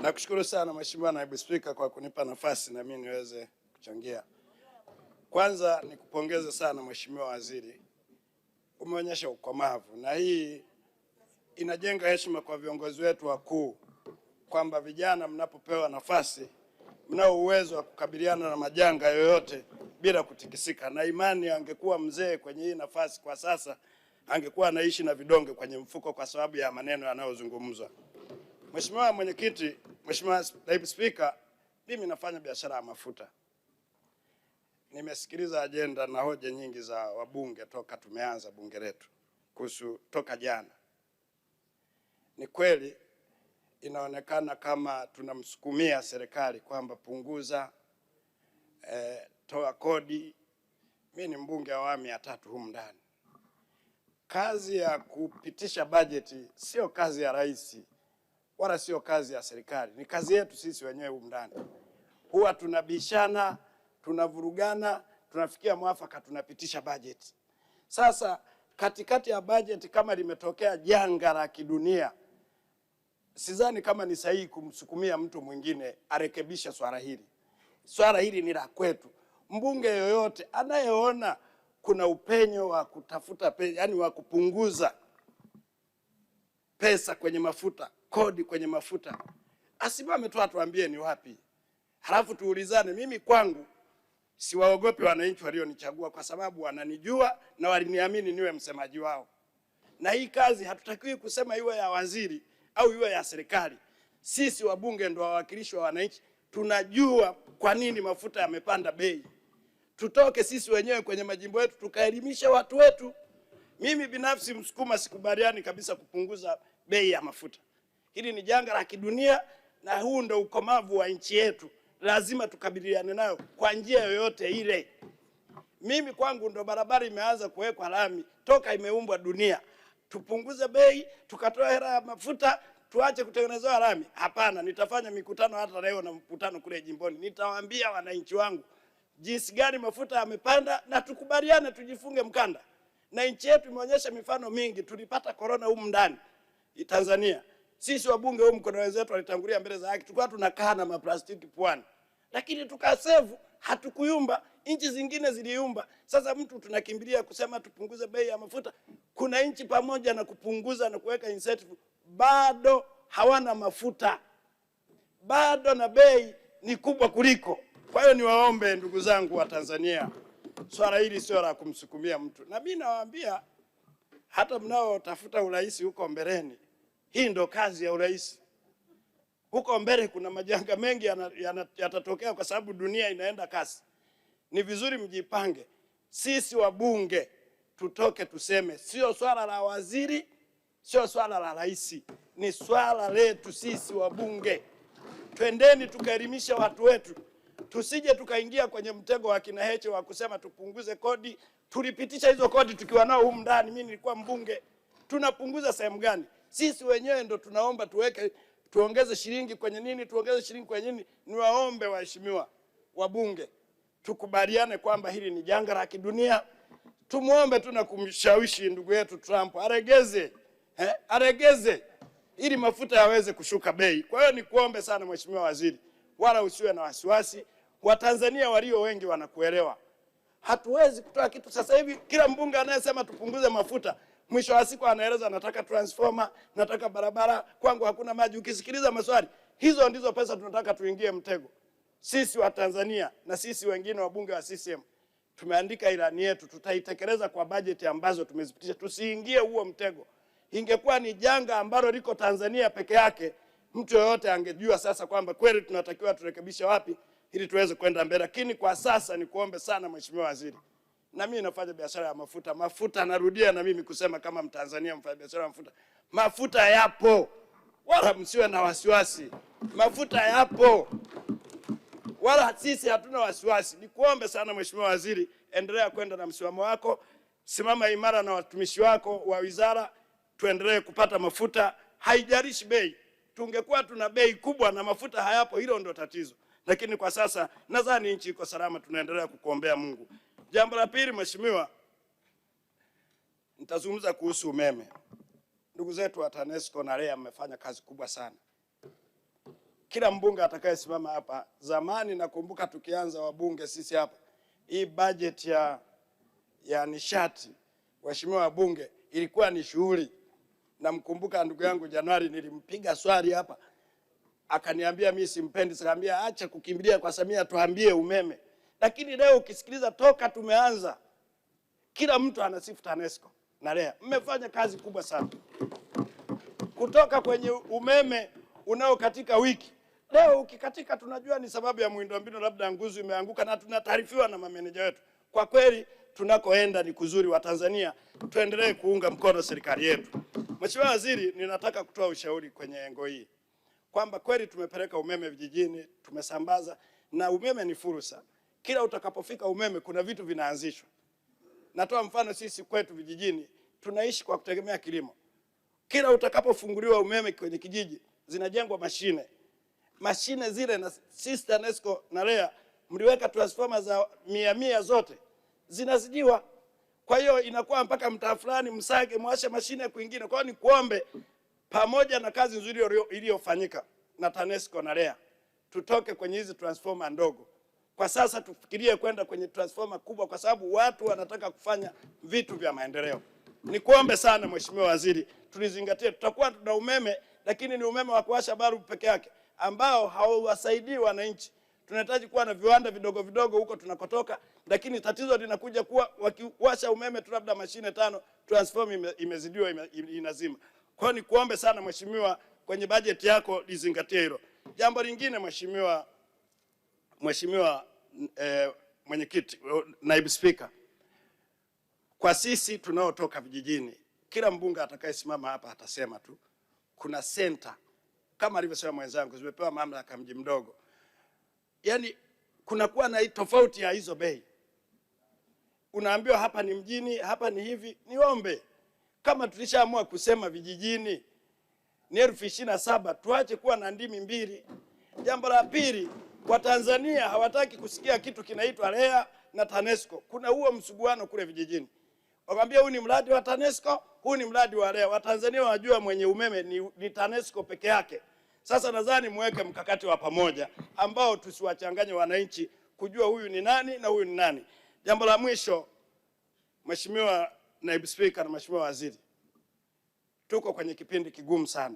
Nakushukuru sana Mheshimiwa Naibu Spika kwa kunipa nafasi na mimi niweze kuchangia. Kwanza nikupongeze sana Mheshimiwa Waziri. Umeonyesha ukomavu na hii inajenga heshima kwa viongozi wetu wakuu kwamba vijana mnapopewa nafasi mnao uwezo wa kukabiliana na majanga yoyote bila kutikisika, na imani angekuwa mzee kwenye hii nafasi kwa sasa angekuwa anaishi na vidonge kwenye mfuko kwa sababu ya maneno yanayozungumzwa. Mheshimiwa Mwenyekiti, Mheshimiwa Naibu Spika, mimi nafanya biashara ya mafuta. Nimesikiliza ajenda na hoja nyingi za wabunge toka tumeanza bunge letu kuhusu toka jana. Ni kweli inaonekana kama tunamsukumia serikali kwamba punguza, toa kodi. Mimi ni mbunge wa awamu ya 3 humu ndani. Kazi ya kupitisha bajeti sio kazi ya rais wala sio kazi ya serikali, ni kazi yetu sisi wenyewe humu ndani. Huwa tunabishana, tunavurugana, tunafikia mwafaka, tunapitisha bajeti. Sasa katikati ya bajeti kama limetokea janga la kidunia, sidhani kama ni sahihi kumsukumia mtu mwingine arekebishe swala hili. Swala hili ni la kwetu. Mbunge yoyote anayeona kuna upenyo wa kutafuta pesa, yani wa kupunguza pesa kwenye mafuta, kodi kwenye mafuta, asimame tu atuambie ni wapi. Halafu tuulizane. Mimi kwangu siwaogopi wananchi walionichagua kwa sababu wananijua na waliniamini niwe msemaji wao. Na hii kazi hatutakiwi kusema iwe ya waziri au iwe ya serikali. Sisi wabunge ndio wawakilishi wa wananchi. Tunajua kwa nini mafuta yamepanda bei. Tutoke sisi wenyewe kwenye majimbo yetu tukaelimisha watu wetu. Mimi binafsi Msukuma sikubaliani kabisa kupunguza bei ya mafuta. Hili ni janga la kidunia na huu ndio ukomavu wa nchi yetu. Lazima tukabiliane nayo kwa njia yoyote ile. Mimi kwangu ndo barabara imeanza kuwekwa lami toka imeumbwa dunia. Tupunguze bei, tukatoa hela ya mafuta, tuache kutengenezewa lami? Hapana, nitafanya mikutano hata leo na mkutano kule jimboni. Nitawaambia wananchi wangu jinsi gani mafuta yamepanda na tukubaliane, tujifunge mkanda. Na nchi yetu imeonyesha mifano mingi. Tulipata corona humu ndani Tanzania. Sisi wabunge humu mkono wenzetu walitangulia mbele za haki. Tulikuwa tunakaa na maplastiki puani, lakini tukasevu, hatukuyumba. Nchi zingine ziliumba. Sasa mtu tunakimbilia kusema tupunguze bei ya mafuta. Kuna nchi pamoja na kupunguza na kuweka incentive bado hawana mafuta, bado na bei ni kubwa kuliko. Kwa hiyo niwaombe ndugu zangu wa Tanzania, swala hili sio la kumsukumia mtu. Na mimi nawaambia hata mnaotafuta urais huko mbeleni, hii ndo kazi ya urais. Huko mbele kuna majanga mengi yatatokea kwa sababu dunia inaenda kasi. Ni vizuri mjipange. Sisi wabunge tutoke tuseme sio swala la waziri, sio swala la rais, ni swala letu sisi wabunge. Twendeni tukaelimisha watu wetu. Tusije tukaingia kwenye mtego wa kina Heche wa kusema tupunguze kodi. Tulipitisha hizo kodi tukiwa nao humu ndani. Mimi nilikuwa mbunge. Tunapunguza sehemu gani? Sisi wenyewe ndo tunaomba tuongeze shilingi kwenye nini, tuongeze shilingi kwenye nini. Niwaombe waheshimiwa wabunge, tukubaliane kwamba hili ni janga la kidunia. Tumuombe tu na kumshawishi ndugu yetu Trump aregeze ili mafuta yaweze kushuka bei. Kwa hiyo nikuombe sana Mheshimiwa Waziri, wala usiwe na wasiwasi. Watanzania walio wengi wanakuelewa. Hatuwezi kutoa kitu sasa hivi. Kila mbunge anayesema tupunguze mafuta, mwisho wa siku anaeleza nataka transformer, nataka barabara, kwangu hakuna maji. Ukisikiliza maswali, hizo ndizo pesa tunataka tuingie mtego. Sisi wa Tanzania na sisi wengine wabunge wa CCM tumeandika ilani yetu, tutaitekeleza kwa bajeti ambazo tumezipitisha. Tusiingie huo mtego. Ingekuwa ni janga ambalo liko Tanzania peke yake, mtu yoyote angejua sasa kwamba kweli tunatakiwa turekebishe wapi ili tuweze kwenda mbele. Lakini kwa sasa ni kuombe sana Mheshimiwa Waziri. Na mimi nafanya biashara ya mafuta. Mafuta narudia na mimi kusema kama Mtanzania mfanya biashara ya mafuta. Mafuta yapo. Wala msiwe na wasiwasi. Mafuta yapo. Wala sisi hatuna wasiwasi. Nikuombe sana Mheshimiwa Waziri, endelea kwenda na msimamo wako. Simama imara na watumishi wako wa wizara, tuendelee kupata mafuta. Haijalishi bei. Tungekuwa tuna bei kubwa na mafuta hayapo, hilo ndo tatizo. Lakini kwa sasa nadhani nchi iko salama, tunaendelea kukuombea Mungu. Jambo la pili Mheshimiwa, nitazungumza kuhusu umeme. Ndugu zetu wa TANESCO na REA mmefanya kazi kubwa sana. kila mbunge atakayesimama hapa, zamani nakumbuka tukianza wabunge sisi hapa, hii budget ya nishati, waheshimiwa wabunge, ilikuwa ni shughuli. Namkumbuka ndugu yangu Januari, nilimpiga swali hapa, akaniambia mimi simpendi, nikamwambia acha kukimbilia kwa Samia, tuambie umeme. Lakini leo ukisikiliza toka tumeanza, kila mtu anasifu TANESCO na REA. Mmefanya kazi kubwa sana. Kutoka kwenye umeme unaokatika wiki, leo ukikatika tunajua ni sababu ya miundombinu, labda nguzo imeanguka, na tunataarifiwa na mameneja wetu. Kwa kweli tunakoenda ni kuzuri. Wa Tanzania tuendelee kuunga mkono serikali yetu. Mheshimiwa Waziri, ninataka kutoa ushauri kwenye engo hii kwamba kweli tumepeleka umeme vijijini, tumesambaza, na umeme ni fursa. Kila utakapofika umeme kuna vitu vinaanzishwa. Natoa mfano, sisi kwetu vijijini tunaishi kwa kutegemea kilimo. Kila utakapofunguliwa umeme kwenye kijiji zinajengwa mashine zile, na sisi TANESCO na REA mliweka transformer za 100 zote zinazidiwa. Kwa hiyo inakuwa mpaka mtaa fulani Msage mwashe mashine kwingine. Kwa hiyo ni kuombe, pamoja na kazi nzuri iliyofanyika na TANESCO na REA, tutoke kwenye hizi transformer ndogo. Kwa sasa tufikirie kwenda kwenye transformer kubwa, kwa sababu watu wanataka kufanya vitu vya maendeleo. Nikuombe sana Mheshimiwa Waziri, tulizingatie. Tutakuwa tuna umeme, lakini ni umeme wa kuwasha balbu peke yake ambao hauwasaidii wananchi. Tunahitaji kuwa na viwanda vidogo vidogo huko tunakotoka, lakini tatizo linakuja kuwa wakiwasha umeme tu labda mashine 5, transformer imezidiwa, inazima. Kwa hiyo nikuombe sana Mheshimiwa, kwenye bajeti yako lizingatie hilo. Jambo lingine Mheshimiwa Mwenyekiti, Naibu Spika, kwa sisi tunaotoka vijijini, kila mbunge atakayesimama hapa atasema tu kuna center kama alivyosema mwenzangu zimepewa mamlaka mji mdogo. Yaani kunakuwa na tofauti ya hizo bei. Unaambiwa hapa ni mjini, hapa ni hivi. Niombe, kama tulishaamua kusema vijijini ni 27,000, tuache kuwa na ndimi mbili. Jambo la pili, Watanzania hawataki kusikia kitu kinaitwa REA na TANESCO. Kuna huo msuguano kule vijijini. Wakwambia huu ni mradi wa TANESCO, huu ni mradi wa REA. Watanzania wanajua mwenye umeme ni TANESCO peke yake. Sasa nadhani muweke mkakati wa pamoja ambao tusiwachanganye wananchi kujua huyu ni nani na huyu ni nani. Jambo la mwisho, Mheshimiwa Naibu Spika na Mheshimiwa Waziri, tuko kwenye kipindi kigumu sana.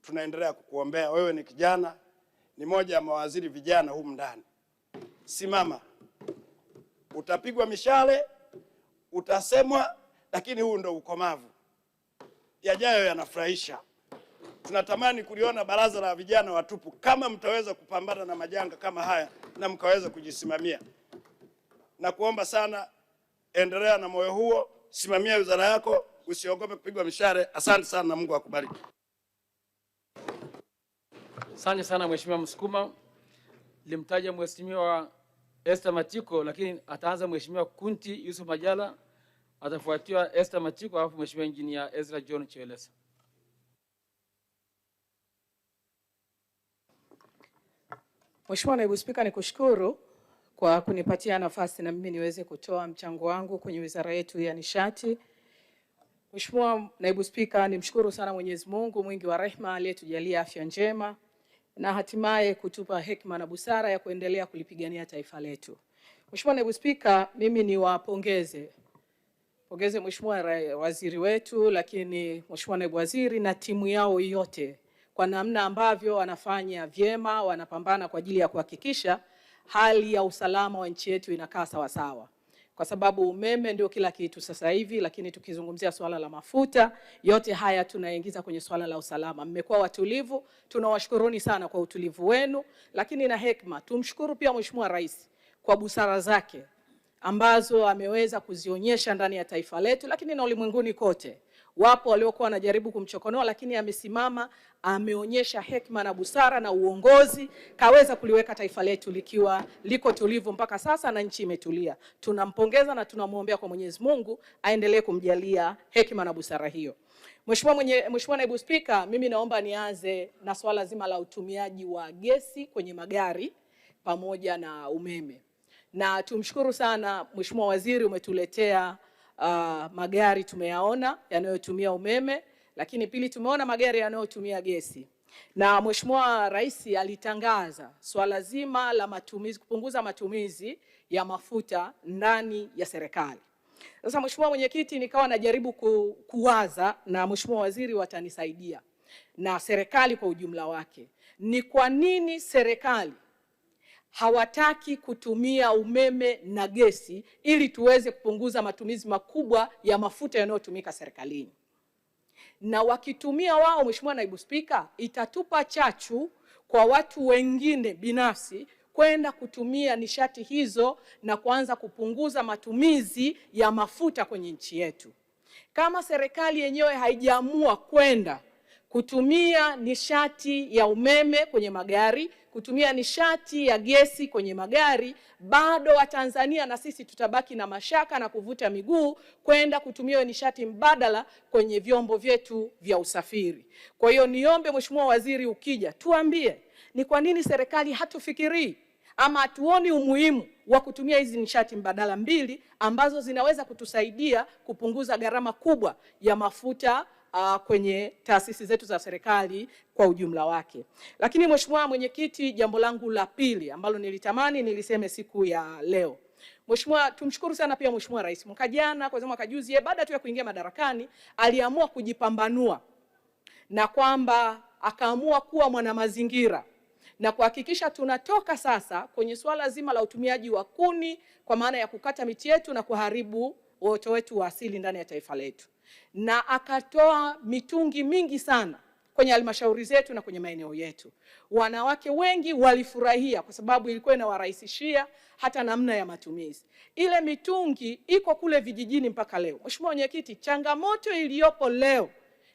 Tunaendelea kukuombea. Wewe ni kijana, ni moja ya mawaziri vijana humu ndani. Simama. Utapigwa mishale, utasemwa, lakini huu ndo ukomavu. Yajayo yanafurahisha. Tunatamani kuliona baraza la vijana watupu, kama mtaweza kupambana na majanga kama haya na mkaweza kujisimamia. Na kuomba sana, endelea na moyo huo, simamia wizara yako, usiogope kupigwa mishale. Asante sana na Mungu akubariki. Asante sana Mheshimiwa Msukuma. Limtaja Mheshimiwa Esther Matiko, lakini ataanza Mheshimiwa Kunti Yusuf Majala, atafuatiwa Esther Matiko, alafu Mheshimiwa Engineer Ezra John Chewelesa. Mheshimiwa Naibu Spika, nikushukuru kwa kunipatia nafasi na mimi niweze kutoa mchango wangu kwenye wizara yetu ya nishati. Mheshimiwa Naibu Spika, nimshukuru sana Mwenyezi Mungu mwingi wa rehema aliyetujalia afya njema na hatimaye kutupa hekima na busara ya kuendelea kulipigania taifa letu. Mheshimiwa Naibu Spika, mimi niwapongeze Mheshimiwa Waziri wetu, lakini Mheshimiwa Naibu Waziri na timu yao yote kwa namna ambavyo wanafanya vyema, wanapambana kwa ajili ya kuhakikisha hali ya usalama wa nchi yetu inakaa sawa sawa. Kwa sababu umeme ndio kila kitu sasa hivi, lakini tukizungumzia swala la mafuta, yote haya tunaingiza kwenye swala la usalama. Mmekuwa watulivu, tunawashukuruni sana kwa utulivu wenu, lakini na hekima. Tumshukuru pia Mheshimiwa Rais kwa busara zake ambazo ameweza kuzionyesha ndani ya taifa letu, lakini na ulimwenguni kote. Wapo waliokuwa wanajaribu kumchokonoa, lakini amesimama, ameonyesha hekima na busara na uongozi, kaweza kuliweka taifa letu likiwa liko tulivu mpaka sasa na nchi imetulia. Tunampongeza na tunamwombea kwa Mwenyezi Mungu aendelee kumjalia hekima na busara hiyo. Mheshimiwa Naibu Spika, mimi naomba nianze na swala zima la utumiaji wa gesi kwenye magari pamoja na umeme. Na tumshukuru sana Mheshimiwa Waziri, umetuletea magari tumeyaona yanayotumia umeme, lakini pili tumeona magari yanayotumia gesi. na Mheshimiwa Rais alitangaza swala zima la matumizi, kupunguza matumizi ya mafuta ndani ya serikali. Sasa Mheshimiwa Mwenyekiti, nikawa najaribu kuwaza, na Mheshimiwa Waziri watanisaidia na serikali kwa ujumla wake, ni kwa nini serikali hawataki kutumia umeme na gesi ili tuweze kupunguza matumizi makubwa ya mafuta yanayotumika serikalini. Na wakitumia wao, Mheshimiwa Naibu Spika, itatupa chachu kwa watu wengine binafsi kwenda kutumia nishati hizo na kuanza kupunguza matumizi ya mafuta kwenye nchi yetu. Kama serikali yenyewe haijaamua kwenda kutumia nishati ya umeme kwenye magari, kutumia nishati ya gesi kwenye magari, bado Watanzania na sisi tutabaki na mashaka na kuvuta miguu kwenda kutumia nishati mbadala kwenye vyombo vyetu vya usafiri. Kwa hiyo niombe Mheshimiwa Waziri, ukija tuambie ni kwa nini serikali hatufikirii ama hatuoni umuhimu wa kutumia hizi nishati mbadala mbili ambazo zinaweza kutusaidia kupunguza gharama kubwa ya mafuta kwenye taasisi zetu za serikali kwa ujumla wake. Lakini Mheshimiwa Mwenyekiti, jambo langu la pili ambalo nilitamani niliseme siku ya leo. Mheshimiwa, tumshukuru sana pia Mheshimiwa Rais. Mwaka jana kwa mwaka juzi, baada tu ya kuingia madarakani, aliamua kujipambanua na kwamba akaamua kuwa mwanamazingira na kuhakikisha tunatoka sasa kwenye swala zima la utumiaji wa kuni kwa maana ya kukata miti yetu na kuharibu uoto wetu wa asili ndani ya taifa letu. Na akatoa mitungi mingi sana kwenye halmashauri zetu na kwenye maeneo yetu. Wanawake wengi walifurahia kwa sababu ilikuwa inawarahisishia hata namna ya matumizi. Ile mitungi iko kule vijijini mpaka leo. Mheshimiwa Mwenyekiti, changamoto iliyopo leo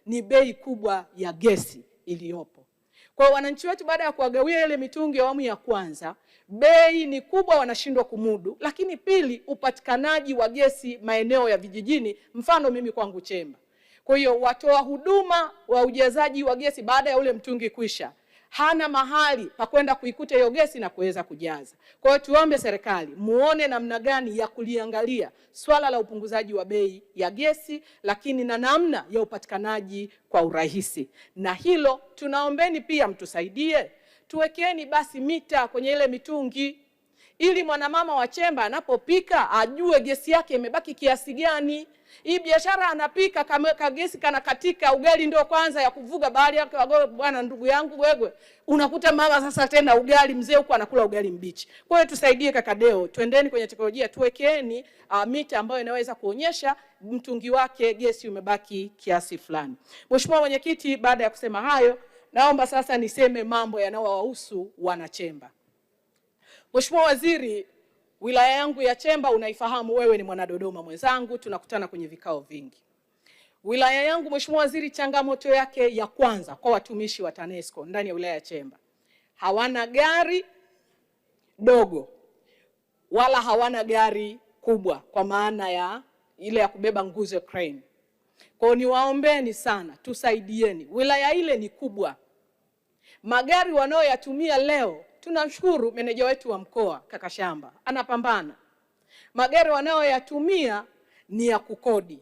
ni bei kubwa ya gesi iliyopo. Kwa wananchi wetu, baada ya kuwagawia ile mitungi awamu ya kwanza, bei ni kubwa, wanashindwa kumudu. Lakini pili, upatikanaji wa gesi maeneo ya vijijini, mfano mimi kwangu Chemba. Kwa hiyo watoa huduma wa ujazaji wa gesi baada ya ule mtungi kuisha, hana mahali pa kwenda kuikuta hiyo gesi na kuweza kujaza. Kwa hiyo tuombe serikali muone namna gani ya kuliangalia swala la upunguzaji wa bei ya gesi, lakini na namna ya upatikanaji kwa urahisi. Na hilo tunaombeni pia mtusaidie, tuwekeni basi mita kwenye ile mitungi ili mwanamama wa Chemba anapopika ajue gesi yake imebaki kiasi gani. Hii biashara anapika kama gesi kana katika ugali ndio kwanza ya kuvuga bahari yake wagoe, bwana ndugu yangu wewe unakuta mama sasa tena ugali mzee huko anakula ugali mbichi. Kwa hiyo tusaidie kaka Deo, twendeni kwenye teknolojia, tuwekeeni mita ambayo inaweza kuonyesha mtungi wake gesi umebaki kiasi fulani. Mheshimiwa Mwenyekiti, baada ya kusema hayo, naomba sasa niseme mambo yanayowahusu wanachemba. Mheshimiwa Waziri, wilaya yangu ya Chemba unaifahamu, wewe ni mwana Dodoma mwenzangu, tunakutana kwenye vikao vingi. Wilaya yangu Mheshimiwa Waziri, changamoto yake ya kwanza kwa watumishi wa TANESCO ndani ya wilaya ya Chemba, hawana gari dogo wala hawana gari kubwa kwa maana ya ile ya kubeba nguzo crane. Kwa hiyo niwaombeni sana, tusaidieni. Wilaya ile ni kubwa. Magari wanaoyatumia leo, tunamshukuru meneja wetu wa mkoa kaka Shamba anapambana. Magari wanaoyatumia ni ya kukodi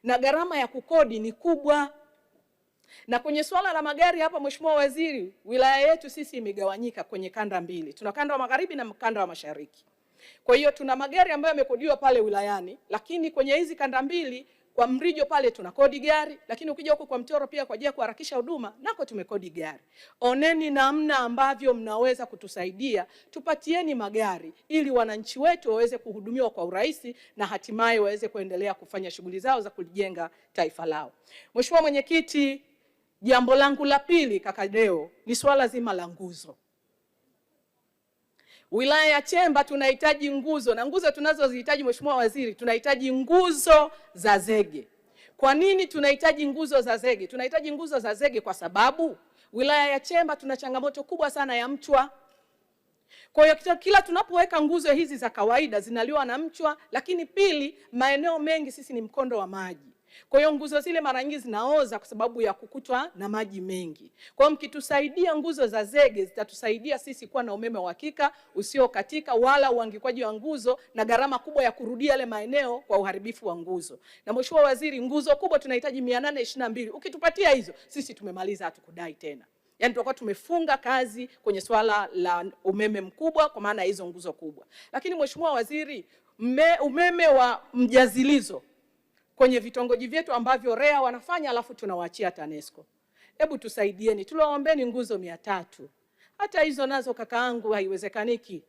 na gharama ya kukodi ni kubwa. Na kwenye swala la magari hapa Mheshimiwa Waziri, wilaya yetu sisi imegawanyika kwenye kanda mbili. Tuna kanda wa magharibi na kanda wa mashariki. Kwa hiyo tuna magari ambayo yamekodiwa pale wilayani, lakini kwenye hizi kanda mbili kwa Mrijo pale tuna kodi gari, lakini ukija huko kwa Mtoro pia kwa ajili ya kuharakisha huduma nako tumekodi gari. Oneni namna ambavyo mnaweza kutusaidia, tupatieni magari ili wananchi wetu waweze kuhudumiwa kwa urahisi na hatimaye waweze kuendelea kufanya shughuli zao za kujenga taifa lao. Mheshimiwa Mwenyekiti, jambo langu la pili kaka Deo ni swala zima la nguzo. Wilaya ya Chemba tunahitaji nguzo, na nguzo tunazozihitaji Mheshimiwa Waziri, tunahitaji nguzo za zege. Kwa nini tunahitaji nguzo za zege? Tunahitaji nguzo za zege kwa sababu wilaya ya Chemba tuna changamoto kubwa sana ya mchwa. Kwa hiyo kila tunapoweka nguzo hizi za kawaida zinaliwa na mchwa, lakini pili, maeneo mengi sisi ni mkondo wa maji. Kwa hiyo nguzo zile mara nyingi zinaoza kwa sababu ya kukutwa na maji mengi. Kwa hiyo mkitusaidia nguzo za zege zitatusaidia sisi kuwa na umeme wa uhakika usiokatika wala uangikwaji wa nguzo na gharama kubwa ya kurudia yale maeneo kwa uharibifu wa nguzo. Na Mheshimiwa Waziri, nguzo kubwa tunahitaji 822. Ukitupatia hizo sisi tumemaliza, hatukudai tena. Yaani tutakuwa tumefunga kazi kwenye swala la umeme mkubwa kwa maana hizo nguzo kubwa. Lakini Mheshimiwa Waziri, umeme wa mjazilizo kwenye vitongoji vyetu ambavyo REA wanafanya alafu tunawaachia TANESCO. Hebu tusaidieni, tunawaombeni nguzo 300. Hata hizo nazo kakaangu haiwezekaniki.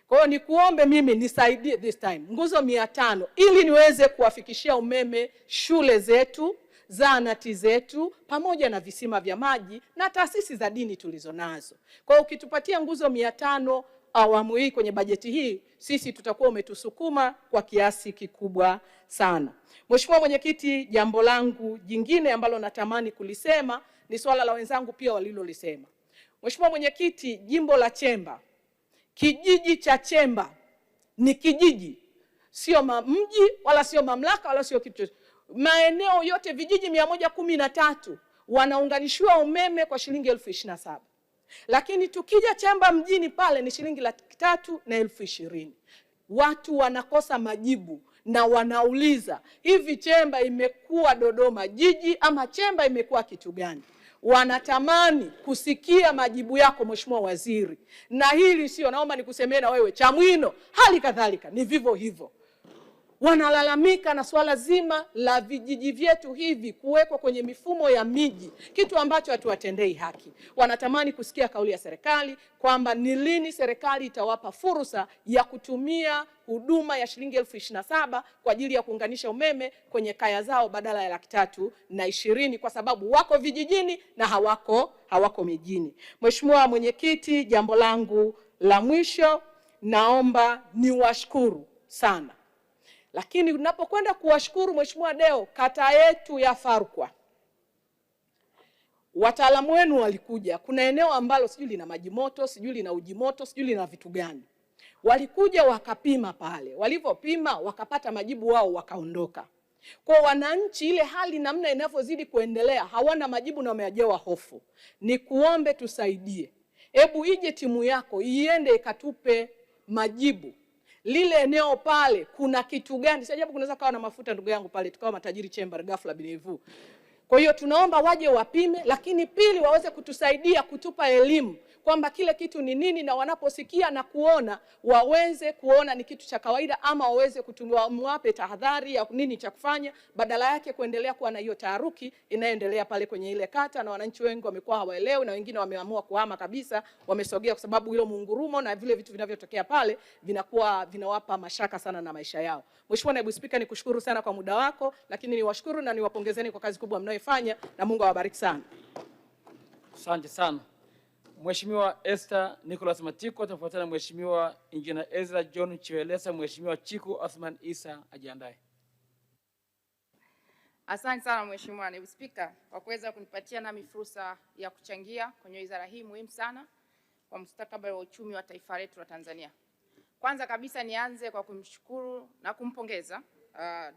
Kwa hiyo nikuombe mimi nisaidie this time nguzo 500 ili niweze kuwafikishia umeme shule zetu, zahanati zetu pamoja na visima vya maji na taasisi za dini tulizonazo. Kwa hiyo ukitupatia nguzo 500 awamu hii kwenye bajeti hii, sisi tutakuwa umetusukuma kwa kiasi kikubwa sana. Mheshimiwa Mwenyekiti, jambo langu jingine ambalo natamani kulisema ni swala la wenzangu pia walilolisema. Mheshimiwa Mwenyekiti, jimbo la Chemba, kijiji cha Chemba ni kijiji, sio mji wala sio mamlaka wala sio kitu. Maeneo yote vijiji 113 wanaunganishiwa umeme kwa shilingi 27,000. Lakini tukija Chemba mjini pale ni shilingi 3,000 na 20,000. Watu wanakosa majibu na wanauliza, hivi Chemba imekuwa Dodoma jiji ama Chemba imekuwa kitu gani? Wanatamani kusikia majibu yako Mheshimiwa Waziri. Na hili sio, naomba nikusemee na wewe Chamwino hali kadhalika ni vivyo hivyo. Wanalalamika na swala zima la vijiji vyetu hivi kuwekwa kwenye mifumo ya miji, kitu ambacho hatuwatendei haki. Wanatamani kusikia kauli ya serikali kwamba ni lini serikali itawapa fursa ya kutumia huduma ya shilingi 27,000 kwa ajili ya kuunganisha umeme kwenye kaya zao badala ya 320,000 kwa sababu wako vijijini na hawako mijini. Mheshimiwa Mwenyekiti, jambo langu la mwisho, naomba niwashukuru sana. Lakini unapokwenda kuwashukuru Mheshimiwa Deo, kata yetu ya Farkwa, wataalamu wenu walikuja. Kuna eneo ambalo sijui lina maji moto, sijui lina uji moto, sijui lina vitu gani. Walikuja wakapima pale. Walivyopima wakapata majibu wao wakaondoka. Kwa wananchi ile hali namna inavyozidi kuendelea hawana majibu na wamejawa hofu. Ni kuombe tusaidie. Hebu ije timu yako iende ikatupe majibu. Lile eneo pale kuna kitu gani? Si ajabu kunaweza kawa na mafuta ndugu yangu pale tukawa matajiri Chemba ghafla binevu. Kwa hiyo tunaomba waje wapime, lakini pili waweze kutusaidia kutupa elimu kwamba kile kitu ni nini, na wanaposikia na kuona waweze kuona ni kitu cha kawaida ama waweze kutumia mwape tahadhari ya nini cha kufanya, badala yake kuendelea kuwa na hiyo taharuki inayoendelea pale kwenye ile kata, na wananchi wengi wamekuwa hawaelewi na wengine wameamua kuhama kabisa, wamesogea kwa sababu hilo mungurumo na vile vitu vinavyotokea pale vinawapa mashaka sana na maisha yao. Mheshimiwa Naibu Spika, nikushukuru sana kwa muda wako, lakini niwashukuru na niwapongezeni kwa kazi kubwa mnayoifanya na Mungu awabariki sana. Asante sana. Mheshimiwa Esther Nicholas Matiko atafuatana na Mheshimiwa Engineer Ezra John Chiwelesa. Mheshimiwa Chiku Othman Isa ajiandae. Asante sana Mheshimiwa Naibu Spika kwa kuweza kunipatia nami fursa ya kuchangia kwenye wizara hii muhimu sana kwa mustakabali wa uchumi wa taifa letu la Tanzania. Kwanza kabisa nianze kwa kumshukuru na kumpongeza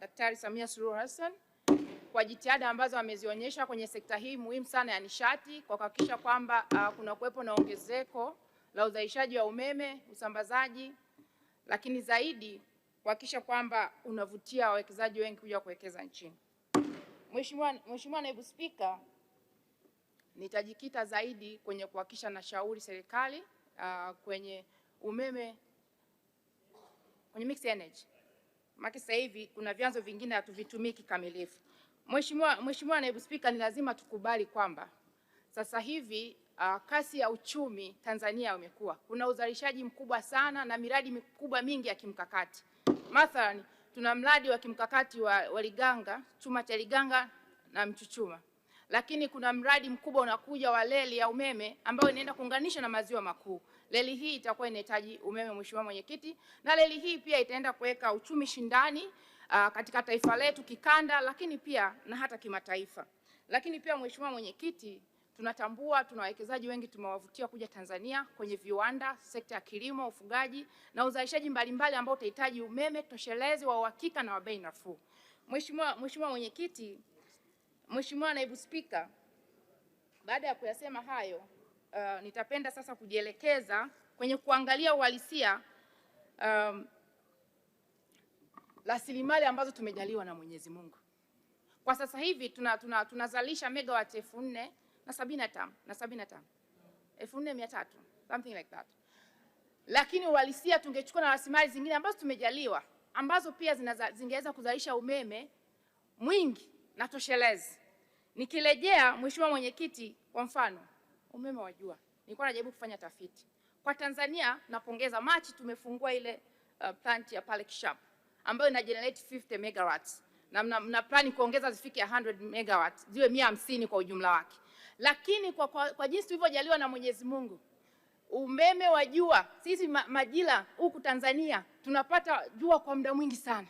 Daktari Samia Suluhu Hassan kwa jitihada ambazo amezionyesha kwenye sekta hii muhimu sana ya nishati kwa kuhakikisha kwamba kuna kuwepo na ongezeko la uzalishaji wa umeme, usambazaji, lakini zaidi kuhakikisha kwamba unavutia wawekezaji wengi kuja kuwekeza nchini. Mheshimiwa Naibu Spika, nitajikita zaidi kwenye kuhakikisha na shauri serikali kwenye umeme, kwenye mixed energy. Maana sasa hivi kuna vyanzo vingine hatuvitumii kikamilifu. Mheshimiwa Naibu Spika, ni lazima tukubali kwamba sasa hivi kasi ya uchumi Tanzania umekuwa. Kuna uzalishaji mkubwa sana na miradi mikubwa mingi ya kimkakati. Mathalan, tuna mradi wa kimkakati wa Liganga, chuma cha Liganga na Mchuchuma. Lakini kuna mradi mkubwa unakuja wa reli ya umeme ambao inaenda kuunganisha na maziwa makuu. Reli hii itakuwa inahitaji umeme, Mheshimiwa Mwenyekiti, na reli hii pia itaenda kuweka uchumi shindani katika taifa letu kikanda, lakini pia na hata kimataifa. Lakini pia Mheshimiwa Mwenyekiti, tunatambua tuna wawekezaji wengi tumewavutia kuja Tanzania kwenye viwanda, sekta ya kilimo, ufugaji na uzalishaji mbalimbali ambao utahitaji umeme toshelezi wa uhakika na wa bei nafuu. Mheshimiwa Mwenyekiti, Mheshimiwa Naibu Spika, baada ya kuyasema hayo, nitapenda sasa kujielekeza kwenye kuangalia uhalisia rasilimali ambazo tumejaliwa na Mwenyezi Mungu. Kwa sasa hivi tunazalisha megawati 4,075. 1400, something like that. Lakini uhalisia tungechukua na rasilimali zingine ambazo tumejaliwa, ambazo pia zingeweza kuzalisha umeme mwingi na toshelezi. Nikirejea Mheshimiwa Mwenyekiti, kwa mfano umeme wa jua, nilikuwa najaribu kufanya tafiti kwa Tanzania. Napongeza, Machi tumefungua ile plant ya pale Kishap ambayo ina generate 50 megawatts na plan kuongeza zifike 100 megawatts, ziwe 150 kwa ujumla wake. Lakini kwa jinsi tulivyojaliwa na Mwenyezi Mungu, umeme wa jua, sisi majira huku Tanzania tunapata jua kwa muda mwingi sana,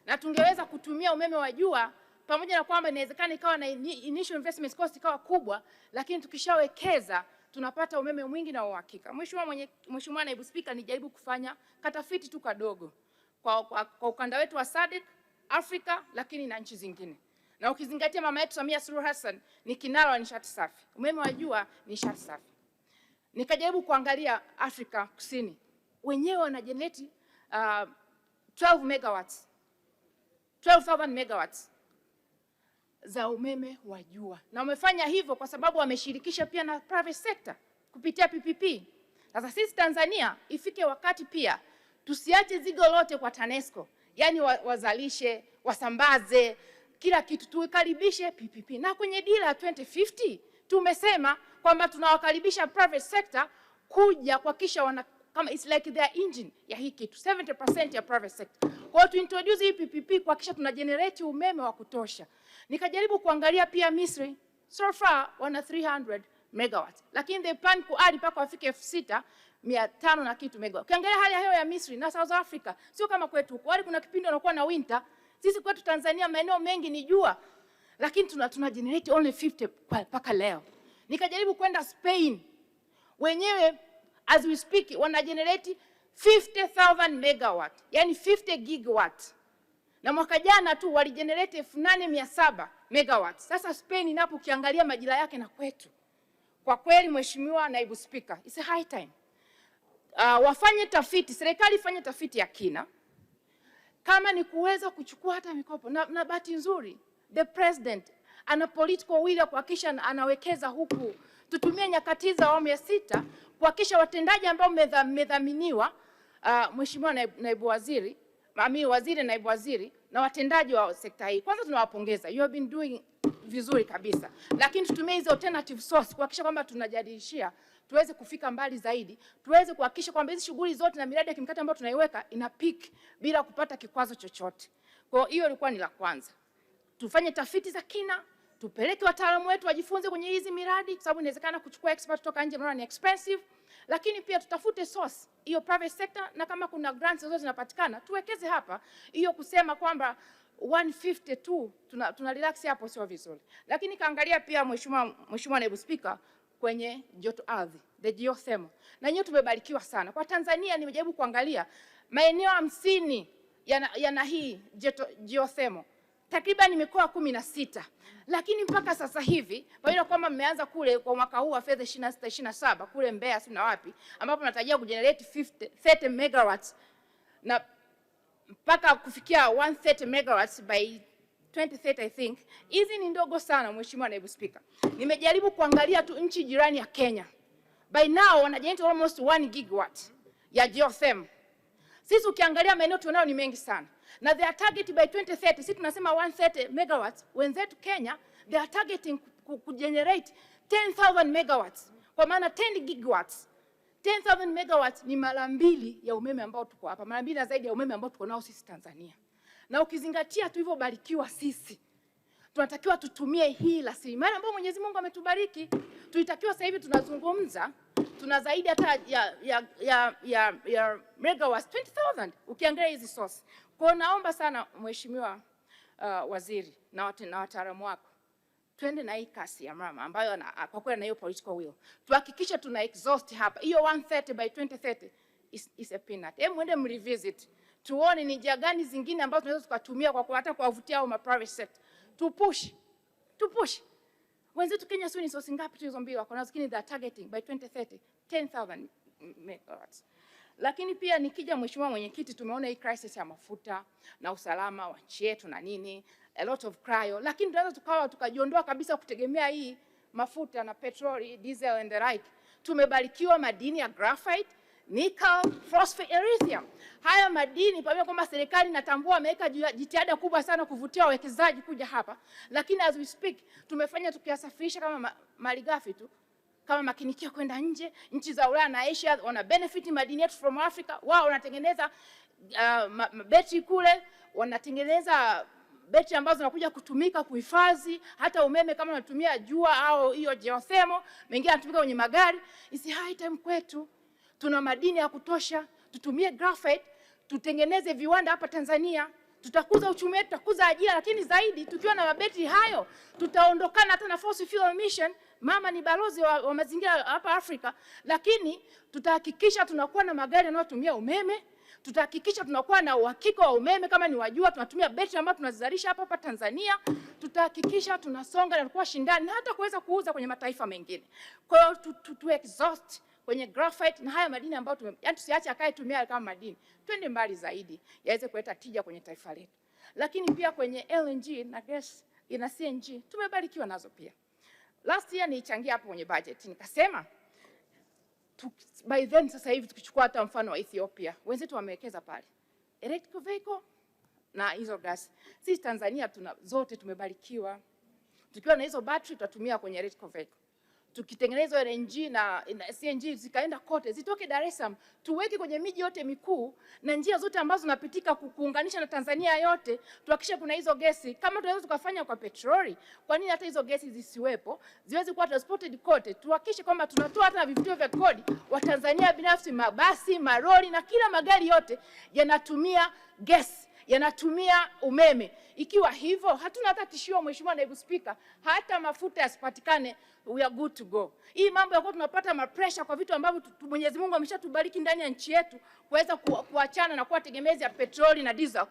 na tungeweza kutumia umeme wa jua, pamoja na kwamba inawezekana ikawa na initial investment cost ikawa kubwa, lakini tukishawekeza tunapata umeme mwingi na uhakika. Mheshimiwa Naibu Spika, nijaribu kufanya katafiti tu kadogo kwa ukanda wetu wa SADC, Afrika, lakini na nchi zingine. Na ukizingatia mama yetu Samia Suluhu Hassan ni kinara wa nishati safi, umeme wa jua ni nishati safi. Nikajaribu kuangalia Afrika Kusini, wenyewe wana generate 12 megawatts, 12,000 megawatts za umeme wa jua, na wamefanya hivyo kwa sababu wameshirikisha pia na private sector kupitia PPP. Sasa sisi Tanzania ifike wakati pia tusiache zigo lote kwa TANESCO, yani wazalishe, wasambaze kila kitu, tuikaribishe PPP. Na kwenye dira ya 2050 tumesema kwamba tunawakaribisha private sector kuja kuhakikisha kama it's like their engine ya hii kitu, 70% ya private sector. Kwa hiyo tu introduce hii PPP kuhakikisha tuna generate umeme wa kutosha. Nikajaribu kuangalia pia Misri, so far wana 300 megawatts, lakini they plan kuadi mpaka wafike 6,500 na kitu megawatts. Ukiangalia hali ya hewa ya Misri na South Africa sio kama kwetu huko. Wale kuna kipindi wanakuwa na winter. Sisi kwetu Tanzania maeneo mengi ni jua, lakini tuna generate only 50 mpaka leo. Nikajaribu kwenda Spain, wenyewe as we speak wana generate 50,000 megawatt, yani 50 gigawatt. Na mwaka jana tu wali generate 8,700 megawatt. Sasa Spain inapo ukiangalia majira yake na kwetu, kwa kweli Mheshimiwa Naibu Spika, it's a high time wafanye tafiti, serikali ifanye tafiti ya kina, kama ni kuweza kuchukua hata mikopo. Na bahati nzuri the president ana political will ya kuhakikisha anawekeza huku. Tutumie nyakati za awamu ya 6 kuhakikisha watendaji ambao mmedhaminiwa, Mheshimiwa Naibu Waziri, waziri, naibu waziri na watendaji wa sekta hii, kwanza tunawapongeza, you have been doing vizuri kabisa, lakini tutumie hizo alternative source kuhakikisha kwamba tunajadilishia tuweze kufika mbali zaidi, tuweze kuhakikisha kwamba hizi shughuli zote na miradi ya kimkakati ambayo tunaiweka ina peak bila kupata kikwazo chochote. Kwa hiyo ilikuwa ni la kwanza. Tufanye tafiti za kina, tupeleke wataalamu wetu wajifunze kwenye hizi miradi, kwa sababu inawezekana kuchukua expert kutoka nje mara ni expensive, lakini pia tutafute source hiyo private sector, na kama kuna grants zote zinapatikana tuwekeze hapa. Hiyo kusema kwamba 150 tu tuna relax hapo sio vizuri. Lakini kaangalia pia Mheshimiwa Naibu Spika, kwenye joto ardhi, the geothermal, na nyewe tumebarikiwa sana. Kwa Tanzania nimejaribu kuangalia maeneo 50 yana hii geothermal, takriban mikoa 16, lakini mpaka sasa hivi pamoja kwamba mmeanza kule kwa mwaka huu wa fedha 26-27 kule Mbeya si na wapi, ambapo natarajia kugenerate 30 megawatts na mpaka kufikia 130 megawatts by 2030 I think. Hizi ni ndogo sana Mheshimiwa Naibu Spika. Nimejaribu kuangalia tu nchi jirani ya Kenya, by now wana generate almost 1 gigawatt ya geothermal. Sisi ukiangalia maeneo tunao ni mengi sana, na they are target by 2030, sisi tunasema 130 megawatts. Wenzetu Kenya they are targeting ku generate 10,000 megawatts, kwa maana 10 gigawatts. 10,000 megawatts ni mara 2 ya umeme ambao tuko hapa, mara 2 na zaidi ya umeme ambao tuko nao sisi Tanzania. Na ukizingatia tulivyobarikiwa sisi, tunatakiwa tutumie hii rasilimali ambayo Mwenyezi Mungu ametubariki. Tulitakiwa sasa hivi tunazungumza tuna zaidi hata ya megawatts 20,000 ukiangalia hizi source. Kwa naomba sana Mheshimiwa Waziri na wataalamu wako, twende na hii kasi ya mama ambayo kwa kweli na hiyo political will. Tuhakikishe tuna exhaust hapa. Hiyo 130 by 2030 is a peanut. Hebu mwende mrevisit. Tuone ni njia gani zingine ambazo tunaweza tukatumia kwa hata kuwavutia au private sector. Tupush. Wenzetu Kenya sio ni source ngapi tulizoambiwa kwa nazo, lakini they are targeting by 2030 10,000 megawatts. Lakini pia nikija Mheshimiwa Mwenyekiti, tumeona hii crisis ya mafuta na usalama wa nchi yetu na nini, a lot of cryo, lakini tunaweza tukajiondoa kabisa kutegemea hii mafuta na petroli, diesel and the like. tumebarikiwa madini ya graphite, nickel, phosphate, erythium. Haya madini pamoja kwamba serikali inatambua, wameweka jitihada kubwa sana kuvutia wawekezaji kuja hapa, lakini as we speak tumefanya tukiyasafirisha kama malighafi tu, kama makinikio kwenda nje. Nchi za Ulaya na Asia wana benefit madini yetu from Africa. Wao wanatengeneza betri kule, wanatengeneza betri ambazo zinakuja kutumika kuhifadhi hata umeme kama unatumia jua au hiyo geothermal, mengine yanatumika kwenye magari. Isi high time kwetu, tuna madini ya kutosha, tutumie graphite, tutengeneze viwanda hapa Tanzania, tutakuza uchumi wetu, tutakuza ajira, lakini zaidi tukiwa na mabetri hayo tutaondokana hata na fossil fuel emission. Mama ni balozi wa mazingira hapa Afrika, lakini tutahakikisha tunakuwa na magari yanayotumia umeme, tutahakikisha tunakuwa na uhakika wa umeme kama ni wajua tunatumia betri ambazo tunazalisha hapa Tanzania, tutahakikisha tunasonga na kuwa shindani na hata kuweza kuuza kwenye mataifa mengine. Kwa hiyo tu exhaust kwenye graphite na haya madini ambayo yani tusiache akae tumia kama madini, twende mbali zaidi yaweze kuleta tija kwenye taifa letu. Lakini pia kwenye LNG na gas ina CNG tumebarikiwa nazo pia. Last year nilichangia hapo kwenye budget, nikasema by then sasa hivi tukichukua hata mfano wa Ethiopia, wenzetu wamewekeza pale electric vehicle na hizo gas. Sisi Tanzania zote tumebarikiwa, tukiwa na hizo battery tutatumia kwenye electric vehicle. Tukitengeneza LNG na CNG zikaenda kote, zitoke Dar es Salaam, tuweke kwenye miji yote mikuu na njia zote ambazo zinapitika kuunganisha na Tanzania yote, tuhakikishe kuna hizo gesi. Kama tunaweza tukafanya kwa petroli, kwa nini hata hizo gesi zisiwepo, ziweze kuwa transported kote? Tuhakikishe kwamba tunatoa hata vivutio vya kodi wa Tanzania binafsi, mabasi, maroli na kila magari yote yanatumia gesi, yanatumia umeme. Ikiwa hivyo, hatuna hata tishio, Mheshimiwa Naibu Spika, hata mafuta yasipatikane, we are good to go. Hii mambo ya kuwa tunapata pressure kwa vitu ambavyo Mwenyezi Mungu ameshatubariki ndani ya nchi yetu kuweza kuachana na kuwa tegemezi ya petroli na diesel,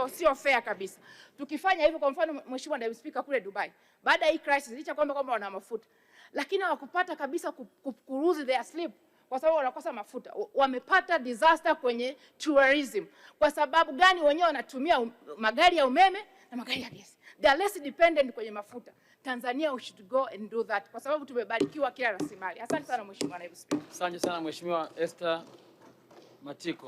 sio fair kabisa. Tukifanya hivyo, kwa mfano Mheshimiwa Naibu Spika, kule Dubai, baada ya hii crisis, licha kwamba wana mafuta, lakini hawakupata kabisa kuruzi their sleep kwa sababu wanakosa mafuta. Wamepata disaster kwenye tourism. Kwa sababu gani? Wenyewe wanatumia magari ya umeme na magari ya gesi. They are less dependent kwenye mafuta. Tanzania we should go and do that kwa sababu tumebarikiwa kila rasilimali. Asante sana Mheshimiwa Naibu Spika. Asante sana Mheshimiwa Esther Matiko.